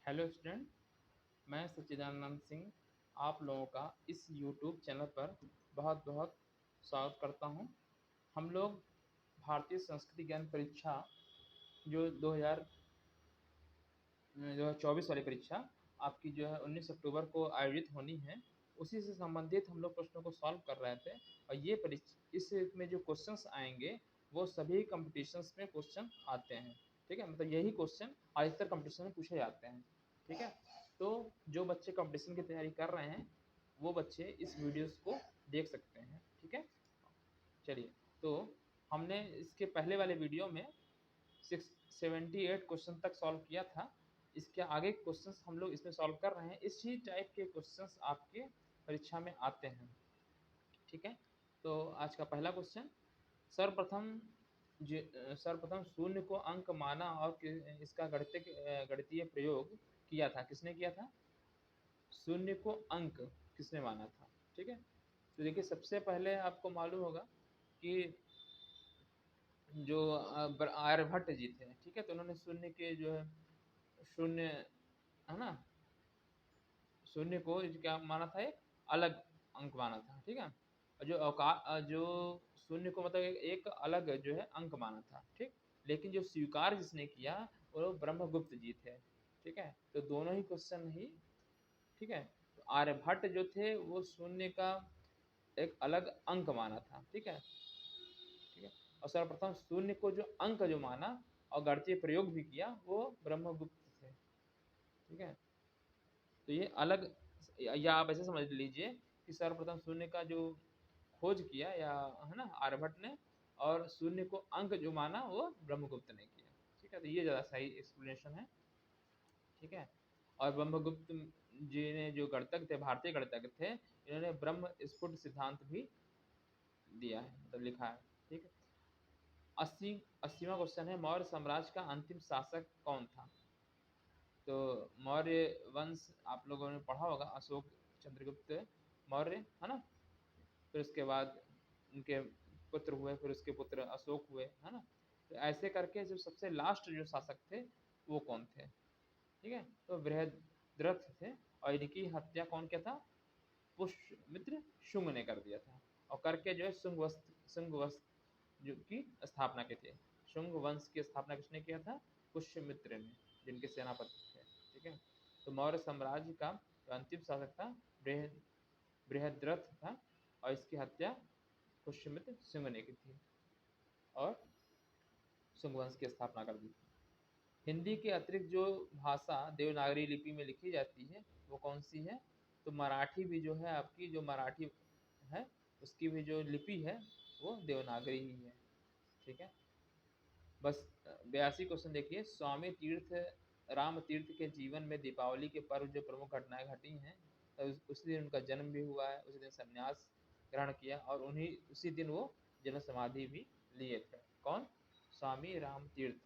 Hello student, मैं सच्चिदानंद सिंह आप लोगों का इस यूट्यूब चैनल पर बहुत बहुत स्वागत करता हूं। हम लोग भारतीय संस्कृति ज्ञान परीक्षा जो 2024 वाली परीक्षा आपकी जो है 19 अक्टूबर को आयोजित होनी है, उसी से संबंधित हम लोग प्रश्नों को सॉल्व कर रहे थे। और ये इसमें जो क्वेश्चंस आएंगे वो सभी कंपटीशंस में क्वेश्चन आते हैं। ठीक है, मतलब यही क्वेश्चन अधिकतर कंपटीशन में पूछे जाते हैं। ठीक है, तो जो बच्चे कंपटीशन की तैयारी कर रहे हैं वो बच्चे इस वीडियोस को देख सकते हैं। ठीक है, चलिए, तो हमने इसके पहले वाले वीडियो में 678 क्वेश्चन तक सॉल्व किया था। इसके आगे क्वेश्चंस हम लोग इसमें सॉल्व कर रहे हैं। इसी टाइप के क्वेश्चंस आपके परीक्षा में आते हैं। ठीक है, तो आज का पहला क्वेश्चन, सर्वप्रथम सर्वप्रथम शून्य को अंक माना और इसका गणितीय प्रयोग किया था। किसने किया था? शून्य को अंक किसने माना था? ठीक है, तो देखिए, सबसे पहले आपको मालूम होगा कि जो आर्यभट्ट जी थे, ठीक है, तो उन्होंने शून्य के जो है शून्य, है ना, शून्य को क्या माना था? एक अलग अंक माना था। ठीक है, और जो शून्य को मतलब एक अलग जो है अंक माना था। ठीक, लेकिन जो स्वीकार जिसने किया वो ब्रह्मगुप्त जी थे। ठीक है, तो दोनों ही क्वेश्चन ही, ठीक है, तो आर्यभट्ट जो थे वो शून्य का एक अलग अंक माना था। ठीक है, ठीक है, और सर्वप्रथम शून्य को जो अंक जो माना और गणितीय प्रयोग भी किया वो ब्रह्मगुप्त थे। ठीक है, तो ये अलग, या आप ऐसे समझ लीजिए कि सर्वप्रथम शून्य का जो खोज किया, या है ना, आर्यभट्ट ने, और शून्य को अंक जो माना वो ब्रह्मगुप्त ने किया। ठीक है, तो ये ज़्यादा सही एक्सप्लेनेशन है। ठीक है, और ब्रह्मगुप्त जी ने जो गणितज्ञ थे, भारतीय गणितज्ञ थे, इन्होंने ब्रह्म स्फुट सिद्धांत भी दिया है, मतलब लिखा है। ठीक है, 80वां क्वेश्चन है, मौर्य साम्राज्य का अंतिम शासक कौन था? तो मौर्य वंश आप लोगों ने पढ़ा होगा, अशोक चंद्रगुप्त मौर्य, है ना, फिर उसके बाद उनके पुत्र हुए, फिर उसके पुत्र अशोक हुए, है ना। तो ऐसे करके जो सबसे लास्ट जो शासक थे वो कौन थे? ठीक है, तो बृहद्रथ थे, और इनकी हत्या कौन किया था? पुष्यमित्र शुंग ने कर दिया था। और करके जो है शुंग वंश जो की स्थापना की थी। शुंग वंश की स्थापना किसने किया था? पुष्यमित्र ने, जिनके सेनापति थे। ठीक है, तो मौर्य साम्राज्य का जो अंतिम शासक था बृहद्रथ था, और इसकी हत्या पुष्यमित्र शुंग ने की थी, और शुंग वंश की स्थापना कर दी थी। हिंदी के अतिरिक्त जो भाषा देवनागरी लिपि में लिखी जाती है वो कौन सी है? तो मराठी भी जो है आपकी, जो मराठी है उसकी भी जो लिपि है वो देवनागरी ही है। ठीक है, बस 82 क्वेश्चन देखिए, स्वामी तीर्थ राम तीर्थ के जीवन में दीपावली के पर्व जो प्रमुख घटनाएं घटी हैं, तो उसी दिन उनका जन्म भी हुआ है, उसी दिन संन्यास ग्रहण किया, और उसी दिन वो जन्म समाधि भी लिए थे। कौन? स्वामी राम तीर्थ।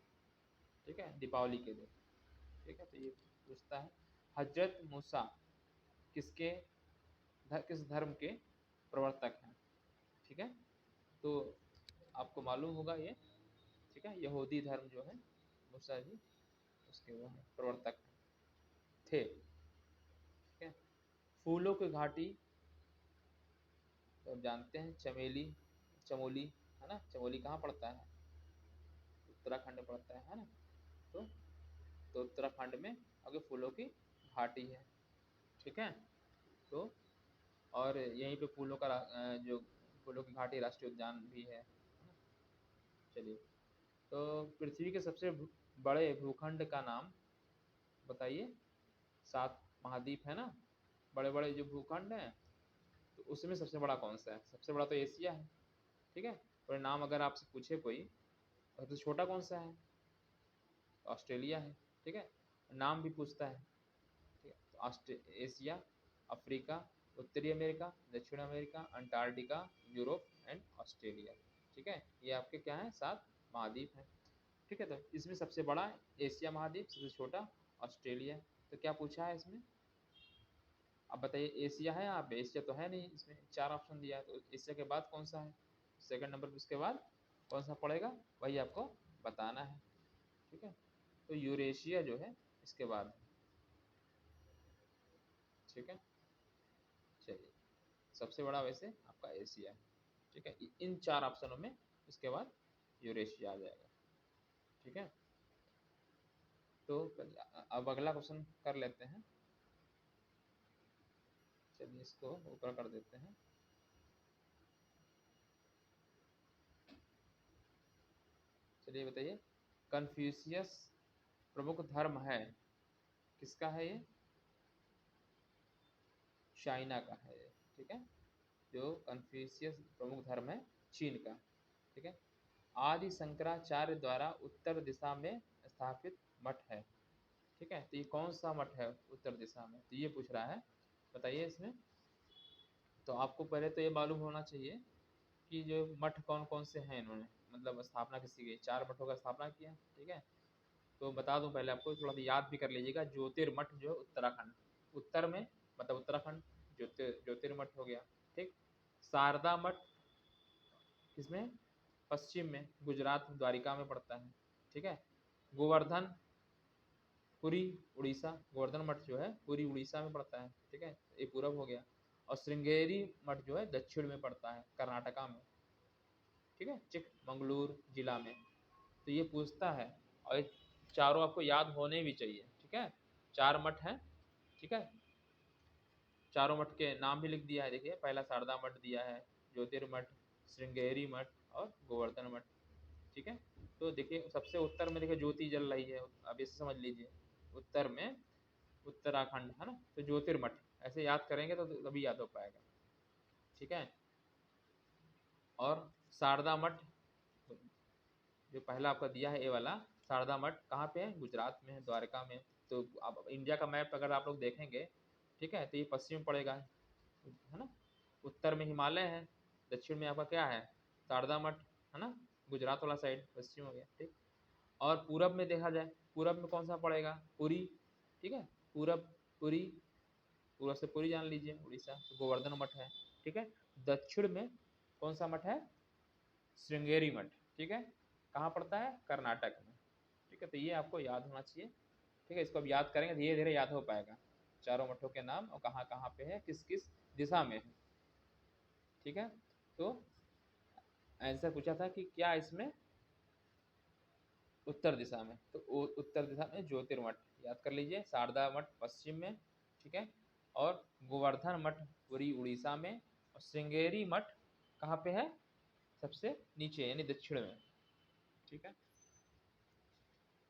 ठीक है, दीपावली के दिन। ठीक है, तो ये पूछता है, हजरत मूसा किसके किस धर्म के प्रवर्तक हैं? ठीक है, तो आपको मालूम होगा ये। ठीक है, यहूदी धर्म जो है मूसा जी उसके वो हैं, प्रवर्तक थे। ठीक है, फूलों की घाटी तो आप जानते हैं, चमोली, है ना। चमोली कहाँ पड़ता है? उत्तराखंड में पड़ता है ना। तो उत्तराखंड में आगे फूलों की घाटी है। ठीक है, तो और यहीं पे जो फूलों की घाटी राष्ट्रीय उद्यान भी है ना? चलिए, तो पृथ्वी के सबसे बड़े भूखंड का नाम बताइए। 7 महाद्वीप है ना, बड़े बड़े जो भूखंड हैं, तो उसमें सबसे बड़ा कौन सा है? सबसे बड़ा तो एशिया है। ठीक है, और नाम अगर आपसे पूछे कोई, सबसे छोटा कौन सा है? तो ऑस्ट्रेलिया है। ठीक है, नाम भी पूछता है। ठीक है, तो एशिया, अफ्रीका, उत्तरी अमेरिका, दक्षिण America, Antarctica, Europe and Australia. ठीक है, ये आपके क्या है? 7 महाद्वीप हैं। ठीक है, तो इसमें सबसे बड़ा एशिया महाद्वीप, सबसे छोटा ऑस्ट्रेलिया। तो क्या पूछा है इसमें? अब बताइए, एशिया है यहाँ पे? एशिया तो है नहीं, इसमें 4 ऑप्शन दिया है, तो एशिया के बाद कौन सा है? सेकंड नंबर पे उसके बाद कौन सा पड़ेगा, वही आपको बताना है। ठीक है, तो यूरेशिया जो है इसके बाद है। ठीक है। चलिए, सबसे बड़ा वैसे आपका एशिया है, ठीक है। इन 4 ऑप्शनों में इसके बाद यूरेशिया आ जाएगा, ठीक है। तो अब अगला क्वेश्चन कर लेते हैं। चलिए इसको ऊपर कर देते हैं। चलिए बताइए, कन्फ्यूशियस प्रमुख धर्म है, किसका है ये? चाइना का है ये, ठीक है। जो कन्फ्यूशियस प्रमुख धर्म है चीन का, ठीक है। आदि शंकराचार्य द्वारा उत्तर दिशा में स्थापित मठ है, ठीक है। तो ये कौन सा मठ है उत्तर दिशा में, तो ये पूछ रहा है, बताइए इसमें। तो आपको पहले तो ये मालूम होना चाहिए कि जो मठ कौन कौन से हैं, इन्होंने मतलब स्थापना किसी की, 4 मठों का स्थापना किया, ठीक है। तो बता दूं पहले आपको, थोड़ा सा याद भी कर लीजिएगा। ज्योतिर्मठ जो है उत्तराखंड, उत्तर में मतलब उत्तराखंड ज्योतिर्मठ हो गया, ठीक। शारदा मठ किसमें, पश्चिम में, गुजरात द्वारिका में पड़ता है, ठीक है। गोवर्धन पुरी उड़ीसा, गोवर्धन मठ जो है पूरी उड़ीसा में पड़ता है, ठीक है। ये पूरब हो गया। और श्रृंगेरी मठ जो है दक्षिण में पड़ता है, कर्नाटका में, ठीक है, चिकमंगलूर जिला में। तो ये पूछता है, और ये चारों आपको याद होने भी चाहिए, ठीक है। 4 मठ हैं, ठीक है। चारों मठ के नाम भी लिख दिया है, देखिए पहला शारदा मठ दिया है, ज्योतिर्मठ, श्रृंगेरी मठ और गोवर्धन मठ, ठीक है। तो देखिए सबसे उत्तर में देखिए ज्योति जल रही है, अब इसे समझ लीजिए, उत्तर में उत्तराखंड है ना, तो ज्योतिर्मठ ऐसे याद करेंगे तो तभी याद हो पाएगा, ठीक है। और शारदा मठ जो पहला आपका दिया है, ए वाला शारदा मठ कहाँ पे है, गुजरात में है, द्वारका में। तो अब इंडिया का मैप अगर आप लोग देखेंगे, ठीक है, तो ये पश्चिम में पड़ेगा, है ना। उत्तर में हिमालय है, दक्षिण में आपका क्या है, शारदा मठ, है ना, गुजरात वाला साइड पश्चिम हो गया, ठीक। और पूरब में देखा जाए, पूरब में कौन सा पड़ेगा, पुरी, ठीक है। पूरब पुरी, पूरब से पुरी जान लीजिए उड़ीसा, तो गोवर्धन मठ है, ठीक है। दक्षिण में कौन सा मठ है, श्रृंगेरी मठ, ठीक है। कहाँ पड़ता है, कर्नाटक में, ठीक है। तो ये आपको याद होना चाहिए, ठीक है। इसको अब याद करेंगे धीरे धीरे याद हो पाएगा, चारों मठों के नाम और कहाँ कहाँ पे है, किस किस दिशा में है, ठीक है। तो आंसर पूछा था कि क्या इसमें उत्तर दिशा में, तो उत्तर दिशा में ज्योतिर्मठ याद कर लीजिए, शारदा मठ पश्चिम में, ठीक है। और गोवर्धन मठ पूरी उड़ीसा में, और श्रृंगेरी मठ कहाँ पे है, सबसे नीचे यानी दक्षिण में, ठीक है।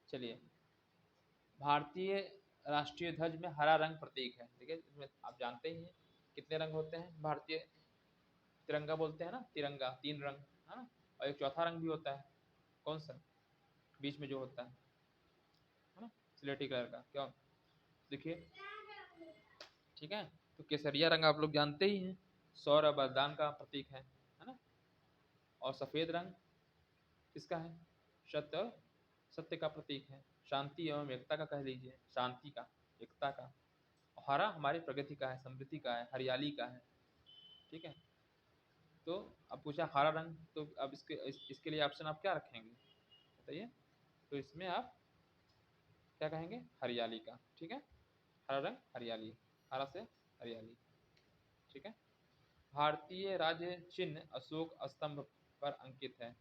चलिए, भारतीय राष्ट्रीय ध्वज में हरा रंग प्रतीक है, ठीक है। इसमें आप जानते ही हैं कितने रंग होते हैं, भारतीय तिरंगा बोलते हैं ना, तिरंगा 3 रंग, है ना। और एक चौथा रंग भी होता है, कौन सा, बीच में जो होता है ना, सिलेटी कलर का, क्यों, देखिए, ठीक है। तो केसरिया रंग आप लोग जानते ही हैं, सौर और बलिदान का प्रतीक है ना। और सफेद रंग किसका है, सत्य, सत्य का प्रतीक है, शांति एवं एकता का कह लीजिए, शांति का, एकता का। और हरा हमारी प्रगति का है, समृद्धि का है, हरियाली का है, ठीक है। तो अब पूछा हरा रंग, तो अब इसके लिए ऑप्शन आप क्या रखेंगे बताइए। तो इसमें आप क्या कहेंगे, हरियाली का, ठीक है। हरा रंग हरियाली, हरा से हरियाली, ठीक है। भारतीय राज्य चिन्ह अशोक स्तंभ पर अंकित है,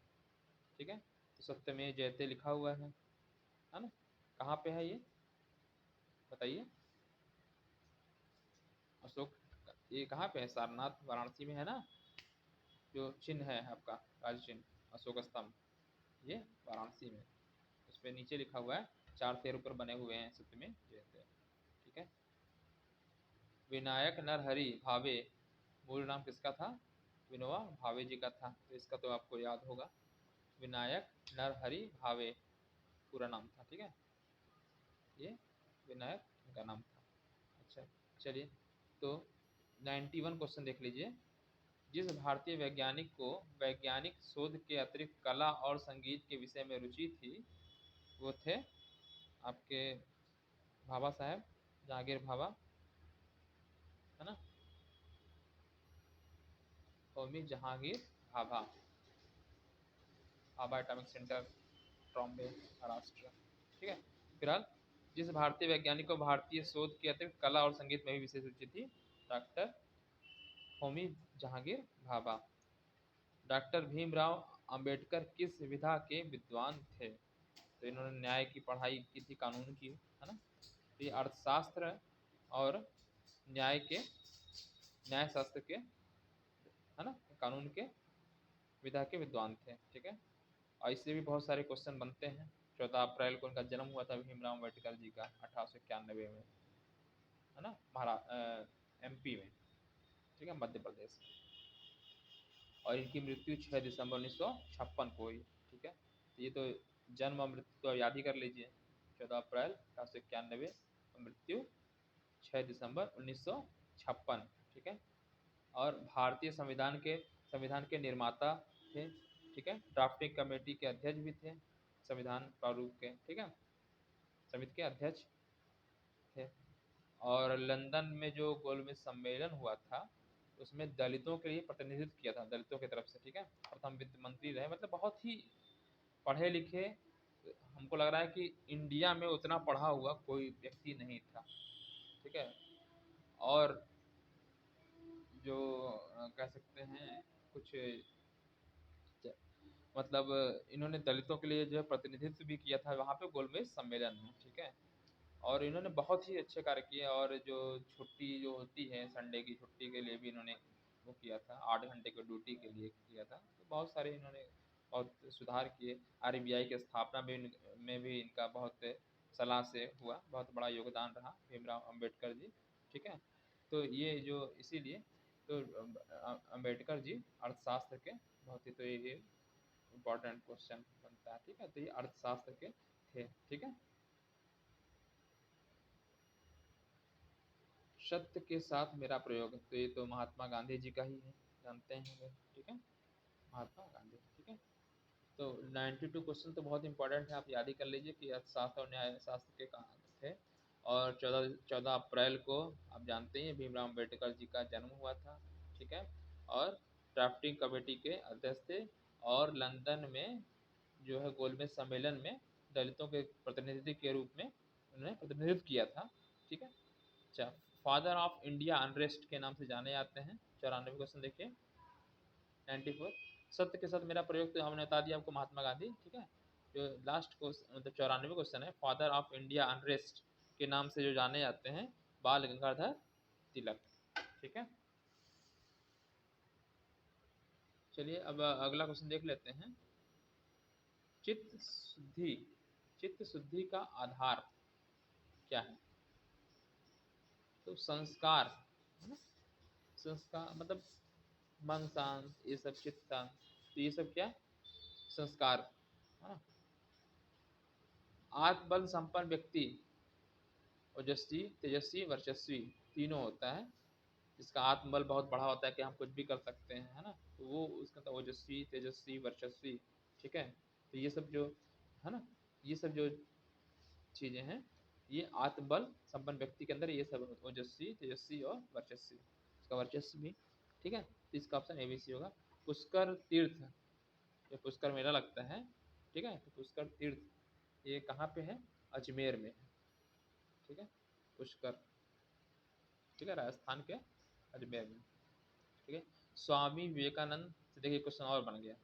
ठीक है। तो सत्यमेव जयते लिखा हुआ है ना। कहाँ पे है ये बताइए, अशोक, ये कहाँ पे है, सारनाथ वाराणसी में है ना। जो चिन्ह है आपका राज्य चिन्ह अशोक स्तंभ, ये वाराणसी में, उस पर नीचे लिखा हुआ है, 4 पैर ऊपर बने हुए हैं, सत्यमेव जयते, ठीक है। विनायक नरहरि भावे मूल नाम किसका था, विनोबा भावे जी का था, तो इसका तो आपको याद होगा, विनायक नरहरि भावे पूरा नाम था, ठीक है। ये विनायक का नाम था। अच्छा, चलिए, तो 91 क्वेश्चन देख लीजिए। जिस भारतीय वैज्ञानिक को वैज्ञानिक शोध के अतिरिक्त कला और संगीत के विषय में रुचि थी, वो थे आपके भाभा साहब, जहांगीर भाभा, है ना, होमी जहांगीर भाभा, भाभा एटॉमिक सेंटर, ट्रॉम्बे, महाराष्ट्र, ठीक है। फिलहाल जिस भारतीय वैज्ञानिक को भारतीय शोध के अतिरिक्त कला और संगीत में भी विशेष रुचि थी? डॉक्टर होमी जहांगीर भाभा। डॉक्टर भीमराव अंबेडकर किस विधा के विद्वान थे? तो इन्होंने न्याय की पढ़ाई की थी, कानून की, है ना। तो ये अर्थशास्त्र और न्याय के, न्याय शास्त्र के, है ना, कानून के विधा के विद्वान थे। ठीक है, और इससे भी बहुत सारे क्वेश्चन बनते हैं। 14 अप्रैल को उनका जन्म हुआ था भीमराव अम्बेडकर जी का 1891 में, है ना, MP में। ठीक है, मध्य प्रदेश में। और इनकी मृत्यु 6 दिसंबर 1956 को हुई। ठीक है, तो ये तो जन्म और मृत्यु तो याद ही कर लीजिए। 14 अप्रैल 1891, मृत्यु 6 दिसंबर 1956। ठीक है, और भारतीय संविधान के निर्माता थे। ठीक है, ड्राफ्टिंग कमेटी के अध्यक्ष भी थे, संविधान प्रारूप के, ठीक है, समिति के अध्यक्ष थे। और लंदन में जो गोलमेज सम्मेलन हुआ था उसमें दलितों के लिए प्रतिनिधित्व किया था, दलितों की तरफ से। ठीक है, प्रथम वित्त मंत्री रहे, मतलब बहुत ही पढ़े लिखे। हमको लग रहा है कि इंडिया में उतना पढ़ा हुआ कोई व्यक्ति नहीं था। ठीक है, और जो कह सकते हैं कुछ, मतलब इन्होंने दलितों के लिए जो है प्रतिनिधित्व भी किया था वहाँ पे गोलमेज सम्मेलन में। ठीक है, और इन्होंने बहुत ही अच्छे कार्य किए। और जो छुट्टी जो होती है, संडे की छुट्टी के लिए भी इन्होंने वो किया था, 8 घंटे की ड्यूटी के लिए किया था। तो बहुत सारे इन्होंने बहुत सुधार किए। RBI की स्थापना में भी इनका बहुत सलाह से हुआ, बहुत बड़ा योगदान रहा भीमराव अम्बेडकर जी। ठीक है, तो ये जो इसीलिए तो अम्बेडकर जी अर्थशास्त्र के बहुत ही, तो ये इम्पोर्टेंट क्वेश्चन बनता है। ठीक है, तो ये अर्थशास्त्र के थे। ठीक है, सत्य के साथ मेरा प्रयोग, तो ये तो महात्मा गांधी जी का ही है, जानते हैं लोग। ठीक है, महात्मा गांधी। ठीक है, तो 92 क्वेश्चन तो बहुत इंपॉर्टेंट है, आप याद ही कर लीजिए कि अर्थशास्त्र और न्याय शास्त्र के कहाँ थे। और 14 अप्रैल को आप जानते हैं भीमराव अम्बेडकर जी का जन्म हुआ था। ठीक है, और ड्राफ्टिंग कमेटी के अध्यक्ष थे। और लंदन में जो है गोलमेज सम्मेलन में दलितों के प्रतिनिधि के रूप में उन्होंने प्रतिनिधित्व किया था। ठीक है, अच्छा, फादर ऑफ इंडिया अनरेस्ट के नाम से जाने जाते हैं। 94 क्वेश्चन देखिए, 94। सत्य के साथ मेरा प्रयोग तो हमने बता दिया आपको, महात्मा गांधी। ठीक है, जो लास्ट क्वेश्चन मतलब 94 क्वेश्चन है, फादर ऑफ इंडिया अनरेस्ट के नाम से जो जाने जाते हैं, बाल गंगाधर तिलक। ठीक है, चलिए अब अगला क्वेश्चन देख लेते हैं। चित्त शुद्धि, चित्त शुद्धि का आधार क्या है? तो संस्कार, है ना? संस्कार मतलब मन शांत, ये सब चित्त शांत, तो ये सब क्या, संस्कार। हाँ, आत्मबल संपन्न व्यक्ति ओजस्वी, तेजस्वी, वर्चस्वी तीनों होता है। जिसका आत्मबल बहुत बड़ा होता है कि हम कुछ भी कर सकते हैं, है ना, तो वो उसका तो ओजस्वी, तेजस्वी, वर्चस्वी। ठीक है, तो ये सब जो है ना, ये सब जो चीज़ें हैं, ये आत्मबल संपन्न व्यक्ति के अंदर ये सब ओजस्वी, तेजस्वी और वर्चस्वी। इसका वर्चस्व भी। ठीक है, तो इसका ऑप्शन ABC होगा। पुष्कर तीर्थ, ये पुष्कर मेला लगता है। ठीक है, तो पुष्कर तीर्थ ये कहाँ पे है? अजमेर में है। ठीक है, पुष्कर, ठीक है, राजस्थान के अजमेर में। ठीक है, स्वामी विवेकानंद से देखिए क्वेश्चन और बन गया।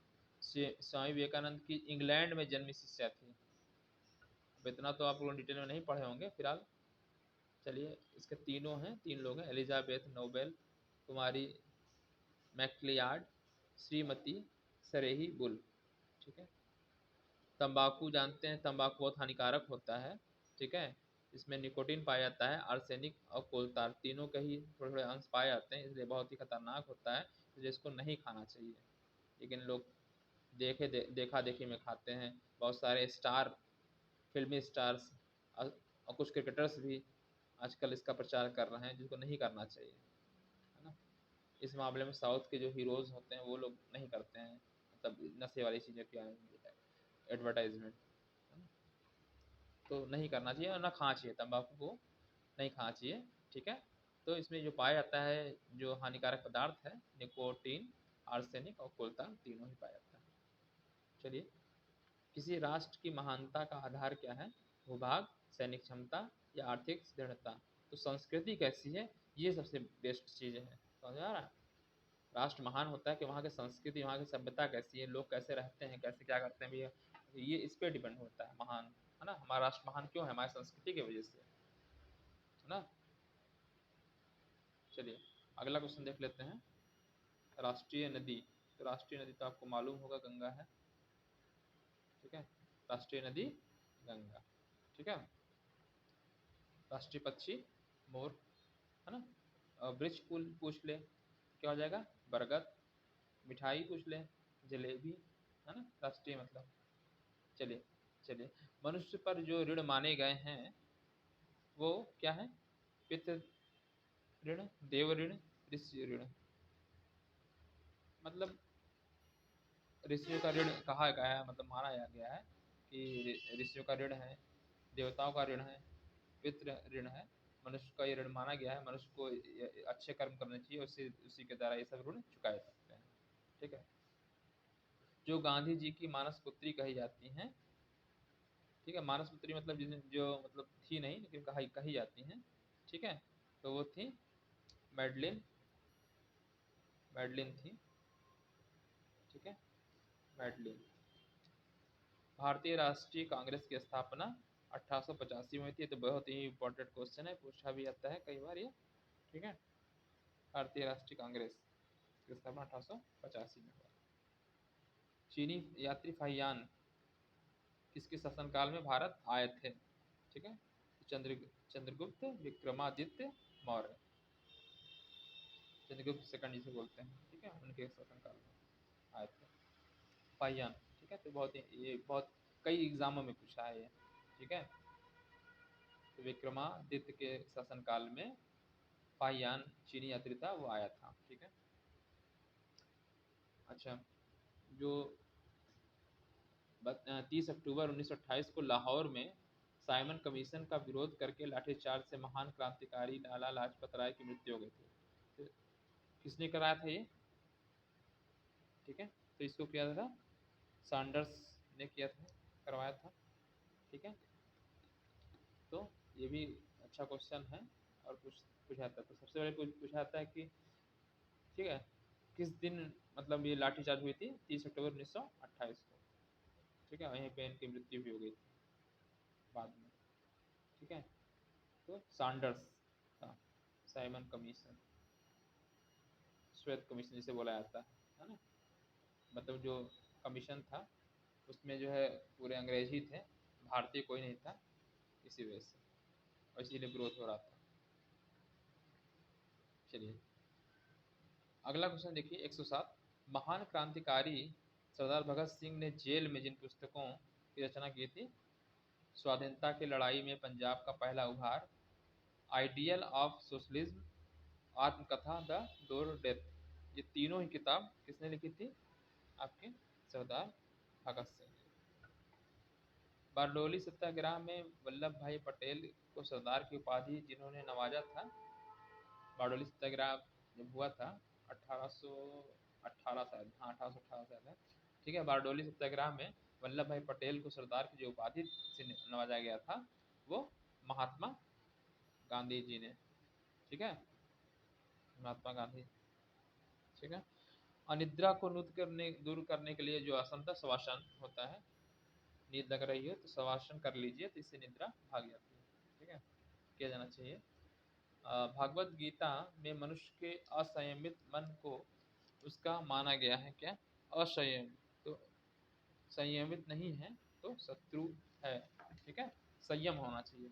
स्वामी विवेकानंद की इंग्लैंड में जन्मी शिष्या थी। अब इतना तो आप लोग डिटेल में नहीं पढ़े होंगे फिलहाल। चलिए, इसके तीनों हैं, 3 लोग हैं, एलिजाबेथ नोबेल, कुमारी मैक्लियार्ड, श्रीमती सरेही बुल। ठीक है, तंबाकू जानते हैं, तंबाकू बहुत हानिकारक होता है। ठीक है, इसमें निकोटीन पाया जाता है, आर्सेनिक और कोलतार तीनों के ही थोड़े थोड़े अंश पाए जाते हैं, इसलिए बहुत ही खतरनाक होता है, इसलिए इसको नहीं खाना चाहिए। लेकिन लोग देखा देखी में खाते हैं। बहुत सारे स्टार, फिल्मी स्टार्स और कुछ क्रिकेटर्स भी आजकल इसका प्रचार कर रहे हैं, जिसको नहीं करना चाहिए, है ना। इस मामले में साउथ के जो हीरोज़ होते हैं वो लोग नहीं करते हैं, मतलब नशे वाली चीज़ें की एडवर्टाइजमेंट, तो नहीं करना चाहिए और ना खाना चाहिए, तंबाकू को नहीं खाना चाहिए। ठीक है, तो इसमें जो पाया जाता है जो हानिकारक पदार्थ है, निकोटीन, आर्सेनिक और कोलतान तीनों ही पाया जाता है। चलिए, किसी राष्ट्र की महानता का आधार क्या है? भूभाग, सैनिक क्षमता या आर्थिक दृढ़ता। तो संस्कृति कैसी है, ये सबसे बेस्ट चीज़ है। समझ आ रहा है? राष्ट्र महान होता है कि वहाँ की संस्कृति, वहाँ की सभ्यता कैसी है, लोग कैसे रहते हैं, कैसे क्या करते हैं भैया, ये इस पे डिपेंड होता है महान, है ना। हमारा राष्ट्र महान क्यों है? हमारी संस्कृति की वजह से, है ना। चलिए अगला क्वेश्चन देख लेते हैं। राष्ट्रीय नदी, तो राष्ट्रीय नदी तो आपको मालूम होगा गंगा है, ठीक है। राष्ट्रीय नदी गंगा, ठीक है। राष्ट्रीय पक्षी मोर, है ना। वृक्ष पूछ ले क्या हो जाएगा? बरगद। मिठाई पूछ ले जलेबी, है ना। राष्ट्रीय मतलब। चलिए चलिए, मनुष्य पर जो ऋण माने गए हैं वो क्या है? पितृ ऋण, देव ऋण, ऋषि ऋण। मतलब ऋषियों का ऋण कहा गया है, मतलब माना गया है कि ऋषियों का ऋण है, देवताओं का ऋण है, पितृ ऋण है, मनुष्य का ये ऋण माना गया है। मनुष्य को अच्छे कर्म करने चाहिए, उसी के द्वारा ये सब ऋण चुकाए सकते हैं, ठीक है। जो गांधी जी की मानस पुत्री कही जाती हैं, ठीक है। मानस पुत्री मतलब जो मतलब थी नहीं, लेकिन कही जाती हैं, ठीक है। तो वो थी मैडलिन, मैडलिन थी, ठीक है, मैडलिन। भारतीय राष्ट्रीय कांग्रेस की स्थापना 1885 में हुई थी। तो बहुत ही इंपॉर्टेंट क्वेश्चन है, पूछा भी जाता है कई बार ये, ठीक है। भारतीय राष्ट्रीय कांग्रेस की स्थापना 1885 में हुआ। चीनी यात्री फाहियान किसके शासनकाल में भारत आए थे? ठीक है, चंद्रगुप्त विक्रमादित्य मौर्य, चंद्रगुप्त सेकंड जिसे बोलते हैं, ठीक है, उनके शासनकाल में आए थे फाहियान, ठीक है। तो बहुत ये बहुत कई एग्जामों में पूछा है ये, ठीक है। तो विक्रमादित्य के शासनकाल में फाहियान चीनी यात्री था, वो आया था, ठीक है। अच्छा, जो 30 अक्टूबर 1928 को लाहौर में साइमन कमीशन का विरोध करके लाठीचार्ज से महान क्रांतिकारी लाला लाजपत राय की मृत्यु हो गई थी। तो किसने कराया था ये? ठीक है, तो इसको किया था सैंडर्स ने किया था, करवाया था, ठीक है। तो ये भी अच्छा क्वेश्चन है और पूछा जाता है। तो सबसे पहले पूछा जाता है कि, ठीक है, किस दिन मतलब ये लाठीचार्ज हुई थी? 30 अक्टूबर 1928 को, ठीक है। वहीं पे इनकी मृत्यु भी हो गई थी बाद में, ठीक है। तो सैंडर्स था, साइमन कमीशन, श्वेत कमीशन जिसे बोला जाता है ना। मतलब जो कमीशन था उसमें जो है पूरे अंग्रेज ही थे, भारतीय कोई नहीं था, इसी वजह से, और इसीलिए विरोध हो रहा था। चलिए अगला क्वेश्चन देखिए, 107। महान क्रांतिकारी सरदार भगत सिंह ने जेल में जिन पुस्तकों की रचना की थी, स्वाधीनता की लड़ाई में पंजाब का पहला उभार, आइडियल ऑफ सोशलिज्म, आत्मकथा द डोर डेथ, ये तीनों ही किताब किसने लिखी थी? आपके सरदार भगत सिंह। बारडोली सत्याग्रह में वल्लभ भाई पटेल को सरदार की उपाधि जिन्होंने नवाजा था, बारडोली सत्याग्रह जब हुआ था 1818 शायद, हाँ 1818 शायद है, ठीक है। बारडोली सत्याग्रह में वल्लभ भाई पटेल को सरदार की जो उपाधि से नवाजा गया था वो महात्मा गांधी जी ने, ठीक है, महात्मा गांधी, ठीक है। अनिद्रा को दूर करने के लिए जो आसन था शवासन होता है, नींद लग रही हो तो शवासन कर लीजिए, तो इससे निद्रा भाग जाती है, ठीक है, किया जाना चाहिए। भागवत गीता में मनुष्य के असंयमित मन को उसका माना गया है क्या? असंयमित, तो संयमित नहीं है तो शत्रु है, ठीक है। संयम होना चाहिए,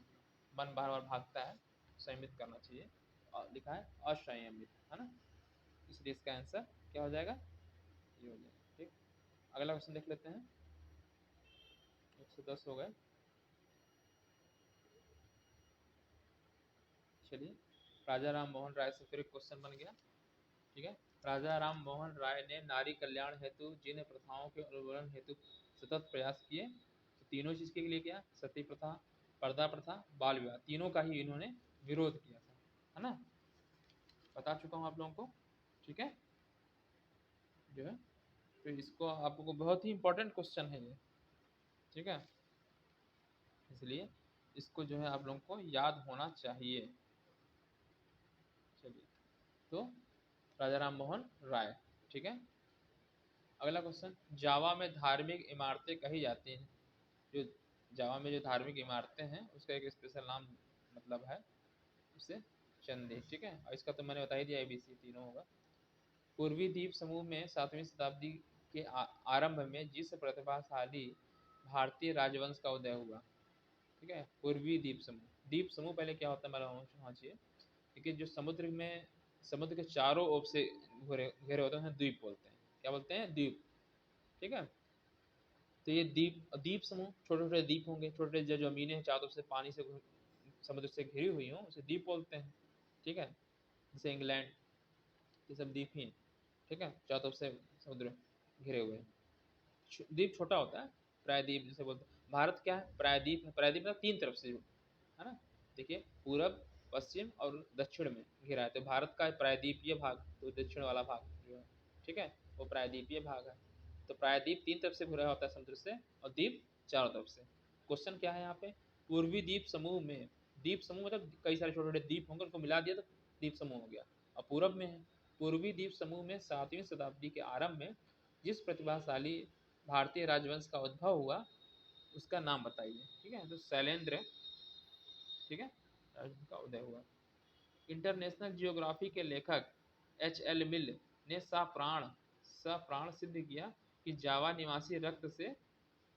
मन बार बार भागता है, संयमित करना चाहिए, और लिखा है असंयमित, है ना। इसलिए इसका आंसर क्या हो जाएगा? ये हो जाएगा, ठीक। अगला क्वेश्चन देख लेते हैं, 110 हो गए। चलिए, राजा राम मोहन राय से फिर एक क्वेश्चन बन गया, ठीक है। राजा राम मोहन राय ने नारी कल्याण हेतु जिन प्रथाओं के उन्मूलन हेतु सतत प्रयास किए, तो तीनों चीज के लिए क्या? सती प्रथा, पर्दा प्रथा, बाल विवाह, तीनों का ही इन्होंने विरोध किया था, है ना। बता चुका हूँ आप लोगों को, ठीक है, जो है। तो इसको आपको बहुत ही इंपॉर्टेंट क्वेश्चन है ये, ठीक है, इसलिए इसको जो है आप लोगों को याद होना चाहिए। चलिए, तो राजा राम मोहन राय। ठीक है, अगला क्वेश्चन, जावा में धार्मिक इमारतें कही जाती हैं। जो जावा में जो धार्मिक इमारतें हैं उसका एक स्पेशल नाम मतलब है उसे चंदी। ठीक है, और इसका तो मैंने बता ही दिया, ABC तीनों होगा। पूर्वी द्वीप समूह में 7वीं शताब्दी के आरंभ में जिस प्रतिभाशाली भारतीय राजवंश का उदय हुआ। ठीक है, पूर्वी द्वीप समूह। द्वीप समूह पहले क्या होता है मेरा होना चाहिए, क्योंकि जो समुद्र में, समुद्र के चारों ओर से घिरे घिरे होते हैं द्वीप बोलते हैं। क्या बोलते हैं? द्वीप। ठीक है, तो ये द्वीप, द्वीप समूह छोटे छोटे द्वीप होंगे, छोटे छोटे जो जमीनें हैं चारों तरफ से पानी से समुद्र से घिरी हुई हों उसे द्वीप बोलते हैं। ठीक है, जैसे इंग्लैंड, ये सब द्वीप ही हैं। ठीक है, चारों तरफ से समुद्र घिरे हुए हैं। द्वीप छोटा होता है, प्रायद्वीप जिसे बोलते हैं। भारत क्या है? प्रायद्वीप है। प्रायद्वीप मतलब 3 तरफ से, है ना। देखिए, पूरब, पश्चिम और दक्षिण में घिरा है, तो भारत का प्रायद्वीपीय भाग, तो दक्षिण वाला भाग जो है, ठीक है, वो प्रायद्वीपीय भाग है। तो प्रायद्वीप 3 तरफ से घिरा होता है समुद्र से, और द्वीप चारों तरफ से। क्वेश्चन क्या है यहाँ पे? पूर्वी द्वीप समूह में, द्वीप समूह मतलब कई सारे छोटे छोटे द्वीप होंगे, उनको मिला दिया तो द्वीप समूह हो गया। और पूरब में है, पूर्वी द्वीप समूह में 7वीं शताब्दी के आरंभ में जिस प्रतिभाशाली भारतीय राजवंश का उद्भव हुआ उसका नाम बताइए। ठीक है, तो शैलेंद्र, ठीक है, राजवंश का उदय हुआ। इंटरनेशनल जियोग्राफी के लेखक H.L. मिल ने सप्राण सिद्ध किया कि जावा निवासी रक्त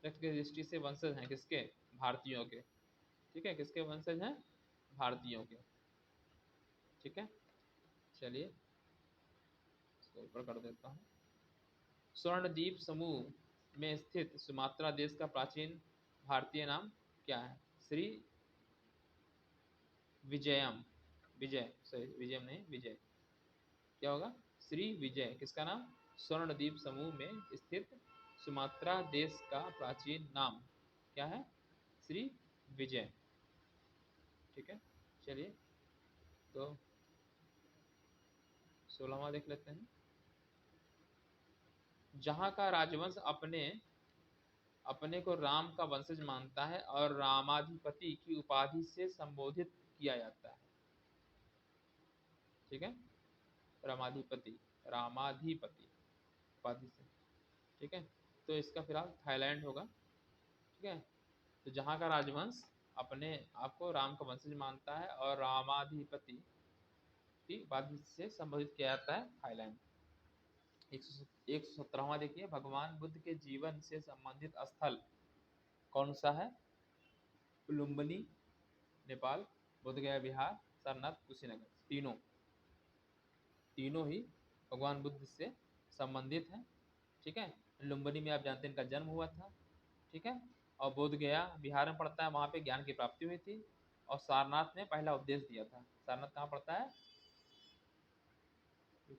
की दृष्टि से वंशज हैं किसके? भारतीयों के। ठीक है, किसके वंशज हैं? भारतीयों के। ठीक है, चलिए इसको ऊपर कर देता हूँ। स्वर्णद्वीप समूह में स्थित सुमात्रा देश का प्राचीन भारतीय नाम क्या है? श्री विजयम, विजय, सॉरी विजयम नहीं, विजय। क्या होगा? श्री विजय। किसका नाम? स्वर्णद्वीप समूह में स्थित सुमात्रा देश का प्राचीन नाम क्या है? श्री विजय। ठीक है, चलिए, तो 16वां देख लेते हैं। जहाँ का राजवंश अपने अपने को राम का वंशज मानता है और रामाधिपति की उपाधि से संबोधित किया जाता है। ठीक है, रामाधिपति, रामाधिपति उपाधि से। ठीक है, तो इसका फिलहाल थाईलैंड होगा। ठीक है, तो जहाँ का राजवंश अपने आप को राम का वंशज मानता है और रामाधिपति की उपाधि से संबोधित किया जाता है, थाईलैंड। 117वां देखिए, भगवान बुद्ध के जीवन से संबंधित स्थल कौन सा है? लुम्बिनी नेपाल, बोधगया बिहार, सारनाथ कुशीनगर। तीनों तीनों ही भगवान बुद्ध से संबंधित हैं। ठीक है, लुम्बिनी में आप जानते हैं इनका जन्म हुआ था। ठीक है, और बोध गया बिहार में पड़ता है, वहाँ पे ज्ञान की प्राप्ति हुई थी। और सारनाथ ने पहला उपदेश दिया था। सारनाथ कहाँ पड़ता है?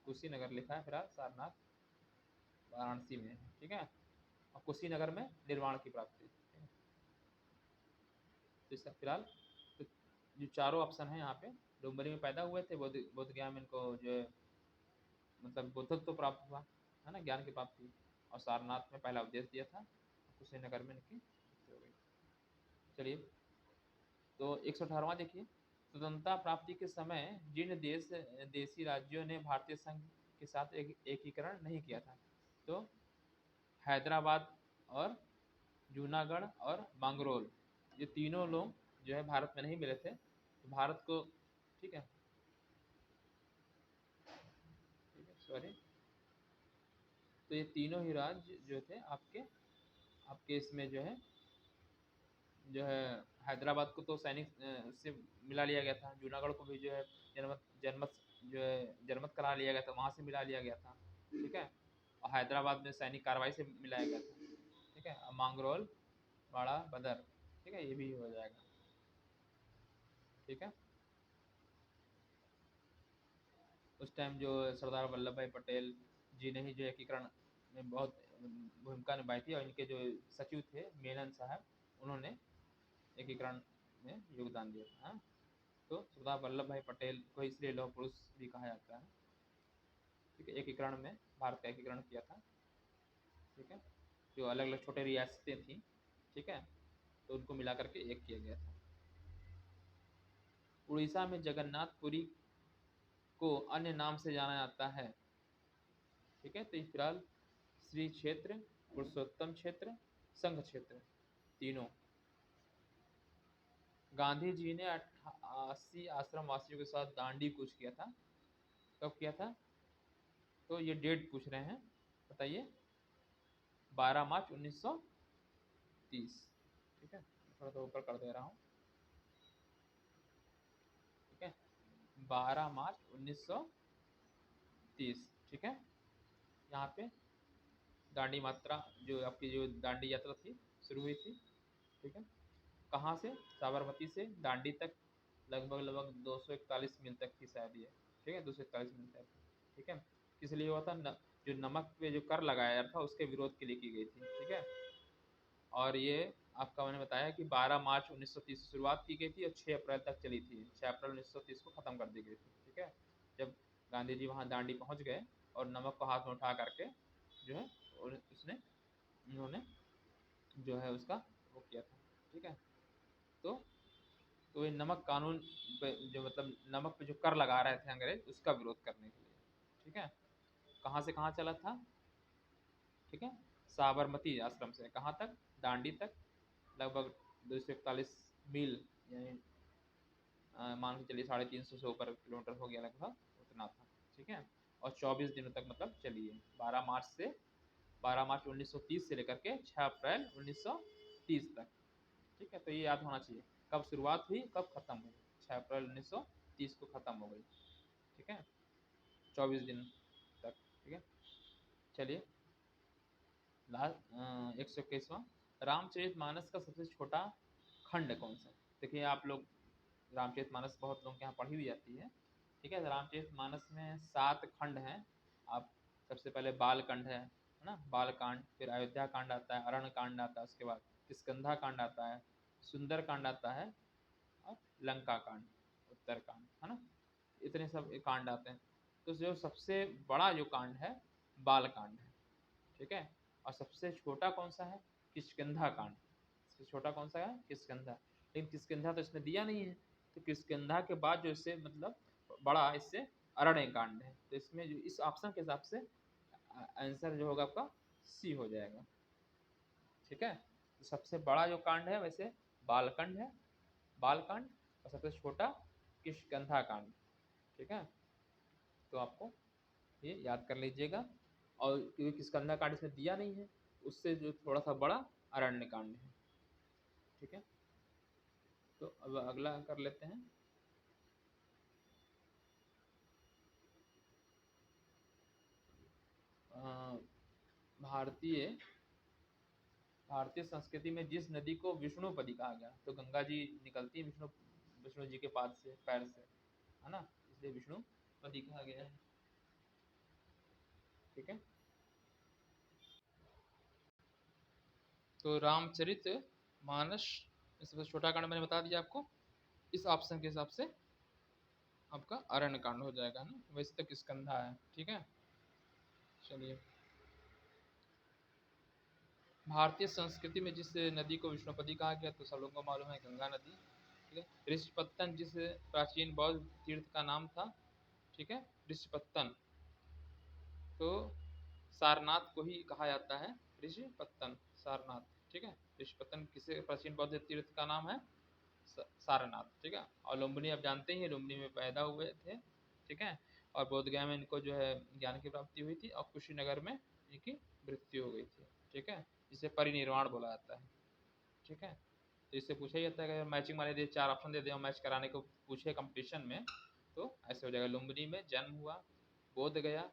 कुशीनगर लिखा है, फिलहाल सारनाथ वाराणसी में है। ठीक है, और कुशीनगर में निर्वाण की प्राप्ति। तो इसका फिलहाल तो जो चारों ऑप्शन है यहाँ पे, डुम्बरी में पैदा हुए थे, बोध गया में इनको जो है मतलब बुद्धत्व तो प्राप्त हुआ, है ना, ज्ञान की प्राप्ति। और सारनाथ में पहला उपदेश दिया था, कुशीनगर में इनकी मृत्यु हो गई। चलिए, तो 118वां देखिए, स्वतंत्रता प्राप्ति के समय जिन देशी राज्यों ने भारतीय संघ के साथ एकीकरण नहीं किया था, तो हैदराबाद और जूनागढ़ और मंगरोल, ये तीनों लोग जो है भारत में नहीं मिले थे, तो भारत को, ठीक है, ठीक है, सॉरी, तो ये तीनों ही राज्य जो थे आपके आपके इसमें जो है हैदराबाद को तो सैनिक से मिला लिया गया था, जूनागढ़ को भी जो है जनमत जनमत जो है जनमत करा लिया गया था, वहाँ से मिला लिया गया था। ठीक है, और हैदराबाद में सैनिक कार्रवाई से मिलाया गया था। ठीक है, और मांगरोल, बाड़ा बदर, ठीक है, ये भी हो जाएगा। ठीक है, उस टाइम जो सरदार वल्लभ भाई पटेल जी ने ही जो एकीकरण में बहुत भूमिका निभाई थी, और इनके जो सचिव थे मेनन साहब, उन्होंने एकीकरण में योगदान दिया था। तो सरदार वल्लभ भाई पटेल को इसलिए लौह पुरुष भी कहा जाता है। ठीक है, एकीकरण में भारत का एकीकरण किया था। ठीक है, जो अलग अलग छोटे रियासतें थी, ठीक है, तो उनको मिला करके एक किया गया था। उड़ीसा में जगन्नाथपुरी को अन्य नाम से जाना जाता है। ठीक है, तो ये फिलहाल श्री क्षेत्र, पुरुषोत्तम क्षेत्र, संघ क्षेत्र तीनों। गांधी जी ने 80 आश्रम वासियों के साथ दांडी कूच किया था। कब किया था? तो ये डेट पूछ रहे हैं, बताइए। 12 मार्च 1930। ठीक है, थोड़ा सा ऊपर कर दे रहा हूँ। ठीक है, 12 मार्च 1930। ठीक है, यहाँ पे दांडी मात्रा जो आपकी जो दांडी यात्रा थी शुरू हुई थी। ठीक है, कहाँ से? साबरमती से दांडी तक लगभग 241 मील तक की शायद ये। ठीक है, 241 मील तक। ठीक है, किस लिए हुआ था? जो नमक पे जो कर लगाया था उसके विरोध के लिए की गई थी। ठीक है, और ये आपका मैंने बताया कि 12 मार्च 1930 से शुरुआत की गई थी और 6 अप्रैल तक चली थी। 6 अप्रैल 1930 को ख़त्म कर दी गई थी। ठीक है, जब गांधी जी वहाँ दांडी पहुँच गए और नमक को हाथ में उठा करके जो है उन्होंने जो है उसका वो किया था। ठीक है, तो ये नमक कानून पे जो मतलब नमक पे जो कर लगा रहे थे अंग्रेज, उसका विरोध करने के लिए। ठीक है, कहाँ से कहाँ चला था? ठीक है, साबरमती आश्रम से कहाँ तक? दांडी तक, लगभग 241 मील, यानी मान के चलिए 350 से ऊपर किलोमीटर हो गया लगभग, उतना था। ठीक है, और 24 दिनों तक मतलब चली है। 12 मार्च 1930 से लेकर के 6 अप्रैल 1930 तक। ठीक है, तो ये याद होना चाहिए कब शुरुआत हुई कब खत्म हुई। 6 अप्रैल 1930 को खत्म हो गई। ठीक है, 24 दिन तक। ठीक है, चलिए लास्ट 121वां, रामचरितमानस का सबसे छोटा खंड कौन सा? देखिए आप लोग रामचरितमानस बहुत लोगों के यहाँ पढ़ी हुई जाती है। ठीक है, रामचरितमानस में 7 खंड हैं। आप सबसे पहले बालखंड है ना, बालकांड, फिर अयोध्या कांड आता है, अरण्य कांड आता है, उसके बाद किष्किंधा कांड आता है, सुंदर कांड आता है, और लंका कांड, उत्तर कांड, है ना। इतने सब कांड आते हैं। तो जो सबसे बड़ा जो कांड है बाल कांड है। ठीक है, और सबसे छोटा कौन सा है? किष्किंधा कांड। सबसे छोटा कौन सा है? किष्किंधा। लेकिन किष्किंधा तो इसमें दिया नहीं है, तो किष्किंधा के बाद जो इससे मतलब बड़ा इससे अरण्य कांड है। तो इसमें जो इस ऑप्शन के हिसाब से आंसर जो होगा आपका सी हो जाएगा। ठीक है, तो सबसे बड़ा जो कांड है वैसे बालकांड है, बालकांड, और सबसे छोटा किष्किंधा कांड। ठीक है, तो आपको ये याद कर लीजिएगा। और क्योंकि किष्किंधा कांड इसमें दिया नहीं है, उससे जो थोड़ा सा बड़ा अरण्य कांड है। ठीक है, तो अब अगला कर लेते हैं। भारतीय भारतीय संस्कृति में जिस नदी को विष्णुपदी कहा गया, तो गंगा जी निकलती है विष्णु जी के पाद से, पैर से, है ना, इसलिए विष्णुपदी कहा गया है। ठीक है, तो रामचरित मानस सबसे छोटा कांड मैंने बता दिया आपको। इस ऑप्शन के हिसाब से आपका अरण्य कांड हो जाएगा ना, वैसे तो किष्किंधा है। ठीक है, चलिए, भारतीय संस्कृति में जिस नदी को विष्णुपदी कहा गया तो सब लोगों को मालूम है, गंगा नदी। ठीक है, ऋषिपत्तन जिस प्राचीन बौद्ध तीर्थ का नाम था। ठीक है, ऋषिपत्तन, तो सारनाथ को ही कहा जाता है ऋषिपत्तन, सारनाथ। ठीक है, ऋषिपत्तन किसे प्राचीन बौद्ध तीर्थ का नाम है? सारनाथ। ठीक है, और लुम्बिनी आप जानते ही हैं, लुम्बिनी में पैदा हुए थे। ठीक है, और बोधगया में इनको जो है ज्ञान की प्राप्ति हुई थी, और कुशीनगर में इनकी मृत्यु हो गई थी। ठीक है, जिसे परिनिर्वाण बोला जाता है। ठीक है, तो इससे पूछा ही जाता है कि अगर मैचिंग माने दे 4 ऑप्शन दे दे और मैच कराने को पूछे कंपटीशन में, तो ऐसे हो जाएगा। लुम्बिनी में जन्म हुआ, बोध गया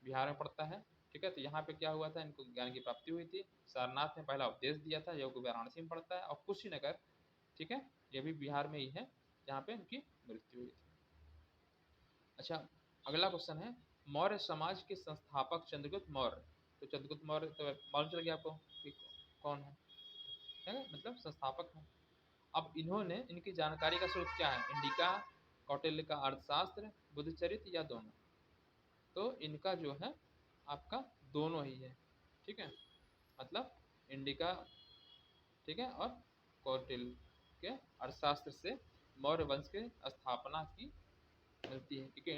बिहार में पड़ता है। ठीक है, तो यहाँ पे क्या हुआ था, इनको ज्ञान की प्राप्ति हुई थी। सारनाथ ने पहला उपदेश दिया था, जो वाराणसी में पड़ता है, और कुशीनगर, ठीक है, ये भी बिहार में ही है, जहाँ पे इनकी मृत्यु हुई थी। अच्छा, अगला क्वेश्चन है, मौर्य समाज के संस्थापक चंद्रगुप्त मौर्य। तो चंद्रगुप्त मौर्य तो मालूम चल गया आपको कि कौन है, मतलब संस्थापक है। अब इन्होंने, इनकी जानकारी का स्रोत क्या है? इंडिका, कौटिल्य का अर्थशास्त्र, बुद्धचरित्र, या दोनों? तो इनका जो है आपका दोनों ही है। ठीक है, मतलब इंडिका, ठीक है, और कौटिल्य के अर्थशास्त्र से मौर्य वंश के स्थापना की मिलती है, क्योंकि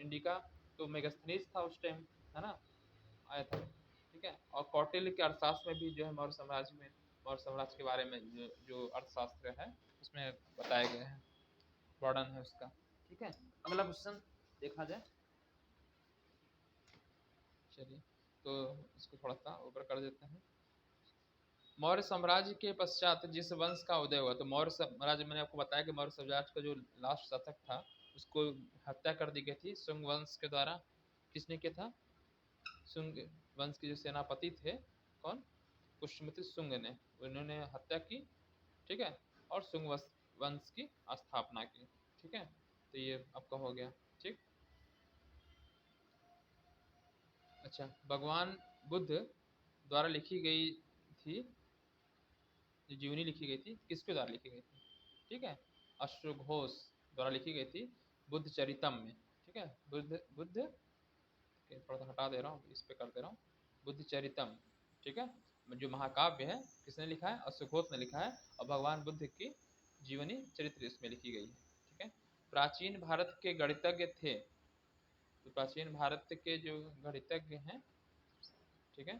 इंडिका तो मेगास्थनीज था उस टाइम, है ना, आया था। ठीक है, और कौटिल्य के अर्थशास्त्र में भी जो है मौर्य साम्राज्य के बारे में जो अर्थशास्त्र है उसमें बताया गया है, वर्णन है उसका। ठीक है, अगला क्वेश्चन देखा जाए। चलिए, तो इसको थोड़ा सा ऊपर कर देते हैं। मौर्य साम्राज्य के पश्चात जिस वंश का उदय हुआ, तो मौर्य साम्राज्य, मैंने आपको बताया कि मौर्य साम्राज्य का जो लास्ट शासक था उसको हत्या कर दी गई थी शुंग वंश के द्वारा। किसने किया था? शुंग वंश के जो सेनापति थे, कौन? पुष्यमित्र शुंग ने, उन्होंने हत्या की। ठीक है, और शुंग वंश की स्थापना की। ठीक है, तो ये आपका हो गया। ठीक, अच्छा, भगवान बुद्ध द्वारा लिखी गई थी, जो जीवनी लिखी गई थी, किसके द्वारा लिखी गई थी? ठीक है, अश्वघोष द्वारा लिखी गई थी, बुद्ध चरितम में। ठीक है, बुद्ध थोड़ा सा हटा दे रहा हूँ, इस पे कर दे रहा हूँ, बुद्ध चरितम। ठीक है, जो महाकाव्य है किसने लिखा है? अश्वघोष ने लिखा है, और भगवान बुद्ध की जीवनी चरित्र इसमें लिखी गई है। ठीक है, प्राचीन भारत के गणितज्ञ थे, तो प्राचीन भारत के जो गणितज्ञ हैं, ठीक है,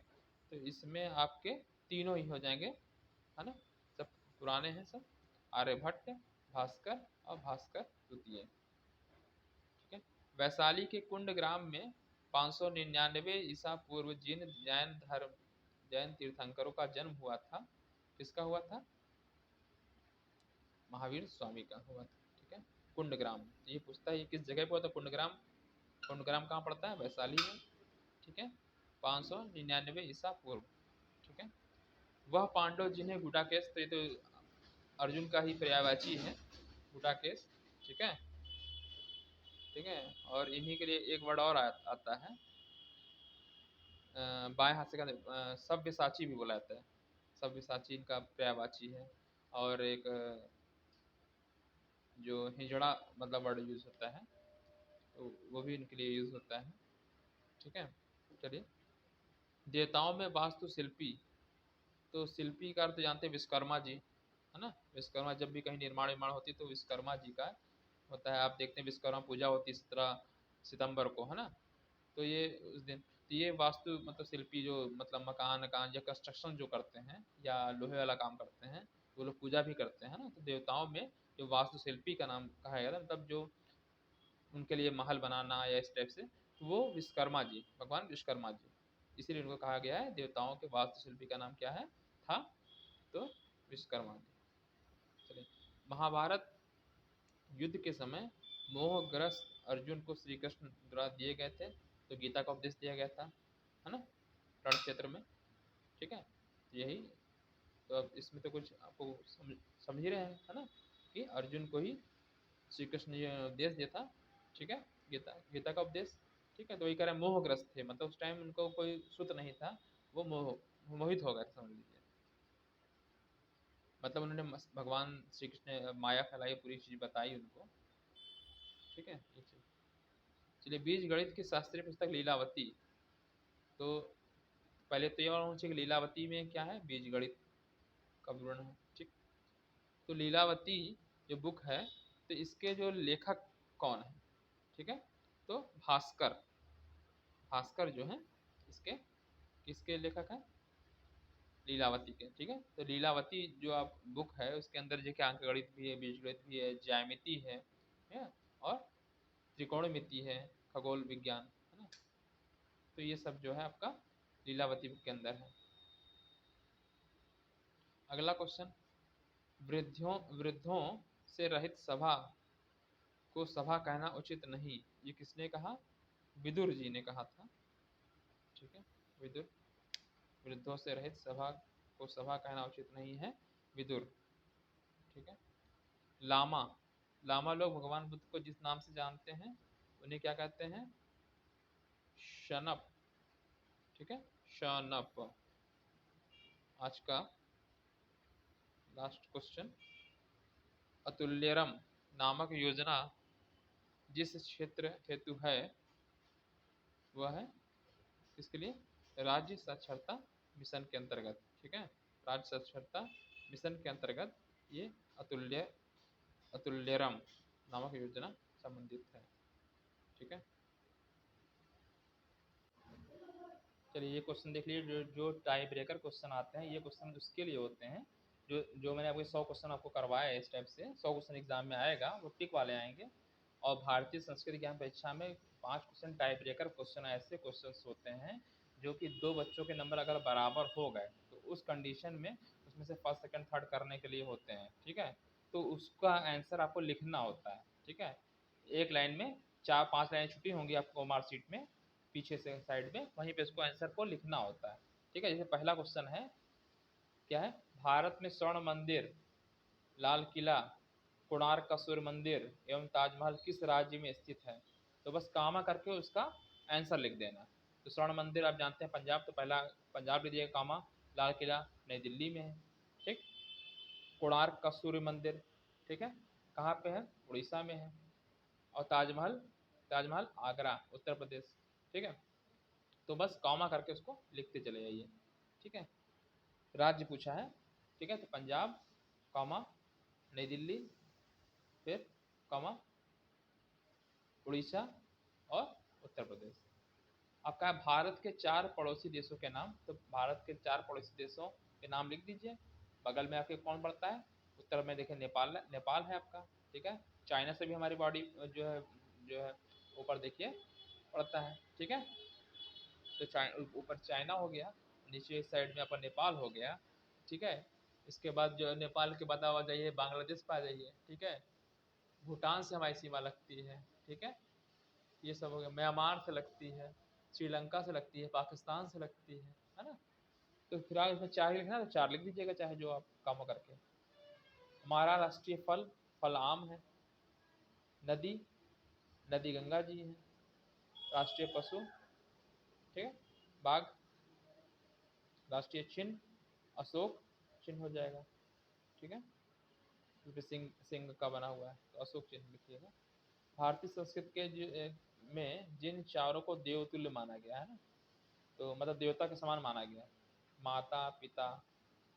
तो इसमें आपके तीनों ही हो जाएंगे, है ना, सब पुराने हैं सब, आर्यभट्ट, भास्कर और भास्कर द्वितीय। ठीक है, वैशाली के कुंड ग्राम में 599 ईसा पूर्व जैन तीर्थंकरों का जन्म हुआ था। किसका हुआ था? महावीर स्वामी का हुआ था। ठीक है, कुंडग्राम, ये पूछता है ये किस जगह पर हुआ था कुंडग्राम? कुंडग्राम कहाँ पड़ता है? वैशाली में। ठीक है, 599 ईसा पूर्व। ठीक है, वह पांडव जिन्हें गुडाकेश, तो ये तो अर्जुन का ही पर्यायवाची है गुडाकेश। ठीक है, ठीक है, और इन्हीं के लिए एक वर्ड और आता है, बाएं हाथ से का सव्यसाची भी बोला जाता है, सव्यसाची इनका पर्यायवाची है। और एक जो हिजड़ा मतलब वर्ड यूज होता है, तो वो भी इनके लिए यूज होता है। ठीक है, चलिए, देवताओं में वास्तुशिल्पी, तो शिल्पी का अर्थ जानते हैं विश्वकर्मा जी, है ना। विश्वकर्मा जब भी कहीं निर्माण निर्माण होती है तो विश्वकर्मा जी का होता है। आप देखते हैं विश्वकर्मा पूजा होती है 17 सितंबर को, है ना। तो ये उस दिन, तो ये वास्तु मतलब शिल्पी जो मतलब मकान कान या कंस्ट्रक्शन जो करते हैं या लोहे वाला काम करते हैं, वो लोग पूजा भी करते हैं ना। तो देवताओं में जो वास्तुशिल्पी का नाम कहा गया था, मतलब जो उनके लिए महल बनाना या इस टाइप से, तो वो विश्वकर्मा जी, भगवान विश्वकर्मा जी, इसीलिए उनको कहा गया है देवताओं के वास्तुशिल्पी का नाम क्या है था, तो विश्वकर्मा जी। चलिए, महाभारत युद्ध के समय मोहग्रस्त अर्जुन को श्री कृष्ण द्वारा दिए गए थे, तो गीता का उपदेश दिया गया था, है ना, रण क्षेत्र में। ठीक है, तो यही, तो अब इसमें तो कुछ आपको समझ ही रहे हैं, है ना, कि अर्जुन को ही श्री कृष्ण ने ये उपदेश दिया था। ठीक है, गीता गीता का उपदेश। ठीक है, तो वही कह रहे हैं मोहग्रस्त थे, मतलब उस टाइम उनको कोई सुत नहीं था, वो मोहित हो गए थे, समझ लीजिए। मतलब उन्होंने भगवान श्री कृष्ण ने माया फैलाई, पूरी चीज बताई उनको। ठीक है, ये चीज। चलिए, बीज गणित की शास्त्रीय पुस्तक लीलावती, तो पहले तो ये और होना चाहिए कि लीलावती में क्या है? बीज गणित का विवरण है। ठीक, तो लीलावती जो बुक है, तो इसके जो लेखक कौन है? ठीक है, तो भास्कर, भास्कर जो है इसके, किसके लेखक हैं? लीलावती के। ठीक है, तो लीलावती जो आप बुक है उसके अंदर जो कि अंक गणित भी है, बीजगणित भी है, ज्यामिति है, और त्रिकोणमिति है, खगोल विज्ञान, है ना। तो ये सब जो है आपका लीलावती बुक के अंदर है। अगला क्वेश्चन, वृद्धों से रहित सभा को सभा कहना उचित नहीं, ये किसने कहा? विदुर जी ने कहा था। ठीक है, विदुर, वृद्धों से रहित सभा को सभा कहना उचित नहीं है, विदुर। ठीक है, लामा, लामा लोग भगवान बुद्ध को जिस नाम से जानते हैं उन्हें क्या कहते हैं? शनप। ठीक है, शनप। आज का लास्ट क्वेश्चन, अतुल्यरम नामक योजना जिस क्षेत्र हेतु है वह है किसके लिए? राज्य साक्षरता मिशन के अंतर्गत। ठीक है, राज्य साक्षरता मिशन के अंतर्गत ये अतुल्य अतुल्यरम नामक योजना संबंधित है। ठीक है, चलिए ये क्वेश्चन देख लीजिए। जो टाई ब्रेकर क्वेश्चन आते हैं, ये क्वेश्चन उसके लिए होते हैं जो जो मैंने आपको 100 क्वेश्चन आपको करवाया है इस टाइप से, 100 क्वेश्चन एग्जाम में आएगा, वो टिक वाले आएंगे। और भारतीय संस्कृत ज्ञान परीक्षा में 5 क्वेश्चन टाई ब्रेकर क्वेश्चन ऐसे क्वेश्चन होते हैं जो कि दो बच्चों के नंबर अगर बराबर हो गए तो उस कंडीशन में उसमें से फर्स्ट सेकंड थर्ड करने के लिए होते हैं। ठीक है, तो उसका आंसर आपको लिखना होता है। ठीक है, एक लाइन में 4-5 लाइन छुट्टी होंगी आपको मार्कशीट में, पीछे से साइड में, वहीं पे इसको आंसर को लिखना होता है। ठीक है, जैसे पहला क्वेश्चन है, क्या है, भारत में स्वर्ण मंदिर, लाल किला, कोणार्क का सूर्य मंदिर एवं ताजमहल किस राज्य में स्थित है? तो बस कामा करके उसका आंसर लिख देना। तो स्वर्ण मंदिर आप जानते हैं पंजाब, तो पहला पंजाब लिख दिएगा कामा, लाल किला नई दिल्ली में है। ठीक, कोणार्क का सूर्य मंदिर, ठीक है, कहाँ पे है? उड़ीसा में है। और ताजमहल, ताजमहल आगरा उत्तर प्रदेश। ठीक है, तो बस कॉमा करके उसको लिखते चले जाइए। ठीक है, राज्य पूछा है, ठीक है, तो पंजाब, कॉमा नई दिल्ली, फिर कॉमा उड़ीसा और उत्तर प्रदेश। अब कहा भारत के 4 पड़ोसी देशों के नाम, तो भारत के 4 पड़ोसी देशों के नाम लिख दीजिए। बगल में आपके कौन पड़ता है? उत्तर में देखिए नेपाल, नेपाल है आपका। ठीक है, चाइना से भी हमारी बॉडी जो है ऊपर देखिए पड़ता है। ठीक है, तो ऊपर चाइना हो गया, नीचे इस साइड में अपन नेपाल हो गया। ठीक है, इसके बाद जो नेपाल के बाद आ जाइए बांग्लादेश पे आ जाइए। ठीक है, भूटान से हमारी सीमा लगती है। ठीक है, ये सब हो गया, म्यांमार से लगती है, श्रीलंका से लगती है, पाकिस्तान से लगती है ना। तो फिलहाल इसमें 4 लिखना है तो 4 लिख दीजिएगा, चाहे जो आप काम करके। हमारा राष्ट्रीय फल, फल आम है। नदी, नदी गंगा जी है। राष्ट्रीय पशु, ठीक है, बाघ। राष्ट्रीय चिन्ह, अशोक चिन्ह हो जाएगा। ठीक है, इसमें सिंह, सिंह का बना हुआ है तो अशोक चिन्ह लिखिएगा। भारतीय संस्कृत के में जिन चारों को देवतुल्य माना गया है ना, तो मतलब देवता के समान माना गया है, माता पिता,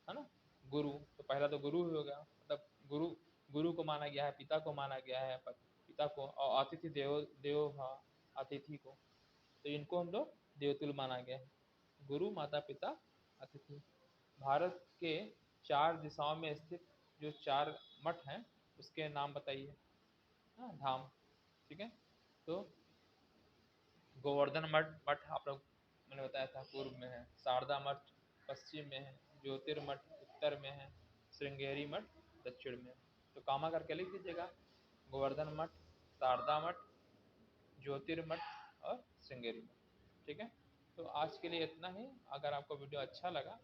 है ना, गुरु, तो पहला तो गुरु ही हो गया, मतलब गुरु, गुरु को माना गया है, पिता को माना गया है, पिता को, और अतिथि देव, देव भाव अतिथि को, तो इनको हम लोग देवतुल्य माना गया है, गुरु माता पिता अतिथि। भारत के 4 दिशाओं में स्थित जो 4 मठ हैं उसके नाम बताइए। हाँ, धाम। ठीक है, तो गोवर्धन मठ, मठ आप लोग मैंने बताया था पूर्व में है, शारदा मठ पश्चिम में है, ज्योतिर्मठ उत्तर में है, श्रृंगेरी मठ दक्षिण में है। तो कामा करके लिख दीजिएगा, गोवर्धन मठ, शारदा मठ, ज्योतिर्मठ और श्रृंगेरी मठ। ठीक है, तो आज के लिए इतना ही। अगर आपको वीडियो अच्छा लगा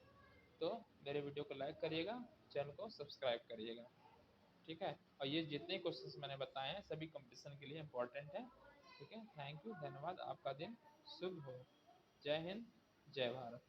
तो मेरे वीडियो को लाइक करिएगा, चैनल को सब्सक्राइब करिएगा। ठीक है, और ये जितने क्वेश्चंस मैंने बताए हैं सभी कंपटीशन के लिए इम्पोर्टेंट है। ठीक है, थैंक यू, धन्यवाद, आपका दिन शुभ हो। जय हिंद, जय भारत।